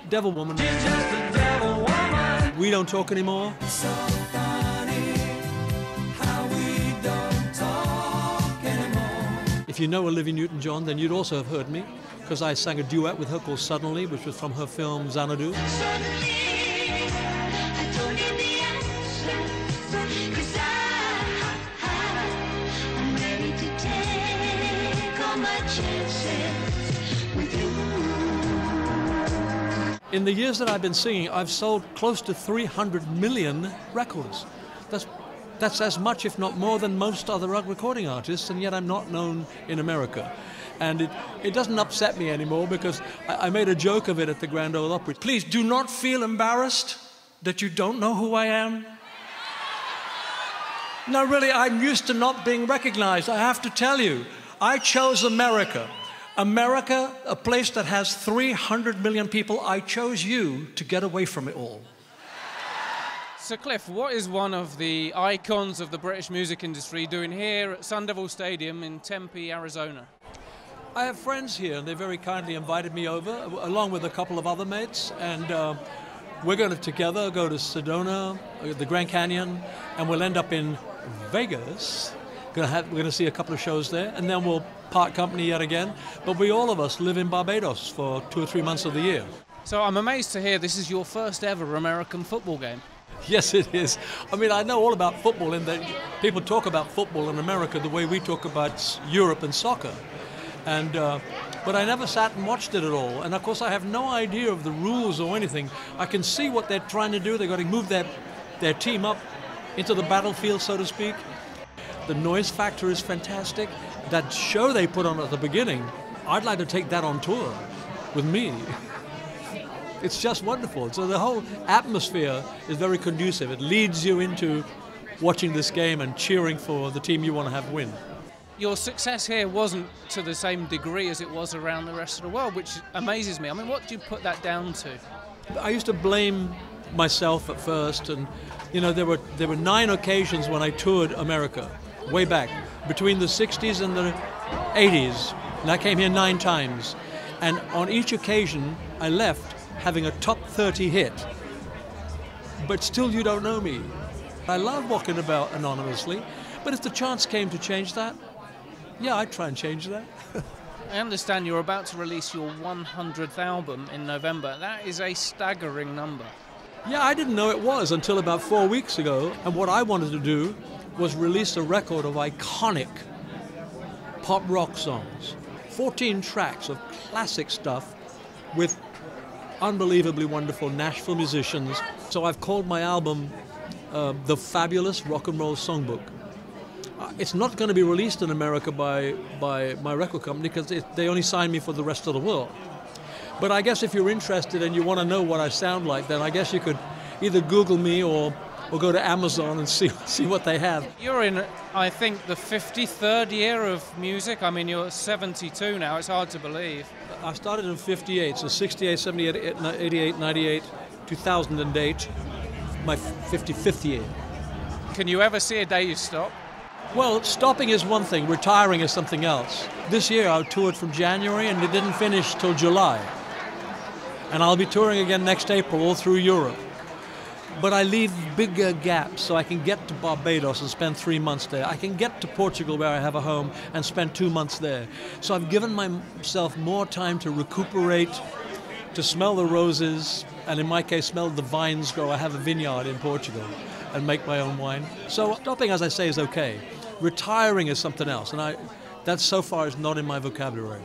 Devil Woman. We Don't Talk Anymore. So funny how we don't talk anymore. If you know Olivia Newton-John, then you'd also have heard me, because I sang a duet with her called Suddenly, which was from her film Xanadu. Suddenly, I don't need the answer, 'cause I'm ready to take all my chances with you. In the years that I've been singing, I've sold close to 300 million records. That's as much, if not more, than most other recording artists, and yet I'm not known in America. And it doesn't upset me anymore, because I made a joke of it at the Grand Ole Opry. Please do not feel embarrassed that you don't know who I am. No, really, I'm used to not being recognized. I have to tell you, I chose America. America, a place that has 300 million people. I chose you to get away from it all. So Cliff, what is one of the icons of the British music industry doing here at Sun Devil Stadium in Tempe, Arizona? I have friends here, and they very kindly invited me over, along with a couple of other mates, and we're going to together go to Sedona, the Grand Canyon, and we'll end up in Vegas. We're going to see a couple of shows there, and then we'll part company yet again. But we, all of us, live in Barbados for 2 or 3 months of the year. So I'm amazed to hear this is your first ever American football game. Yes, it is. I mean, I know all about football, in that people talk about football in America the way we talk about Europe and soccer. And but I never sat and watched it at all. And of course, I have no idea of the rules or anything. I can see what they're trying to do. They've got to move their team up into the battlefield, so to speak. The noise factor is fantastic. That show they put on at the beginning, I'd like to take that on tour with me. It's just wonderful. So the whole atmosphere is very conducive. It leads you into watching this game and cheering for the team you want to have win. Your success here wasn't to the same degree as it was around the rest of the world, which amazes me. I mean, what do you put that down to? I used to blame myself at first, and you know, there were 9 occasions when I toured America, way back, between the 60s and the 80s, and I came here 9 times. And on each occasion, I left having a top 30 hit. But still you don't know me. I love walking about anonymously, but if the chance came to change that, yeah, I'd try and change that. I understand you're about to release your 100th album in November. That is a staggering number. Yeah, I didn't know it was until about 4 weeks ago, and what I wanted to do was release a record of iconic pop rock songs. 14 tracks of classic stuff with unbelievably wonderful Nashville musicians. So I've called my album The Fabulous Rock and Roll Songbook. It's not going to be released in America by my record company, because they only signed me for the rest of the world. But I guess if you're interested and you want to know what I sound like, then I guess you could either Google me or go to Amazon and see what they have. You're in, I think, the 53rd year of music. I mean, you're 72 now. It's hard to believe. I started in 58, so 68, 78, 88, 98, 2008, my 55th year. Can you ever see a day you stop? Well, stopping is one thing, retiring is something else. This year I toured from January and it didn't finish till July. And I'll be touring again next April all through Europe. But I leave bigger gaps so I can get to Barbados and spend 3 months there. I can get to Portugal, where I have a home, and spend 2 months there. So I've given myself more time to recuperate, to smell the roses, and in my case, smell the vines grow. I have a vineyard in Portugal and make my own wine. So stopping, as I say, is okay. Retiring is something else, and that so far is not in my vocabulary.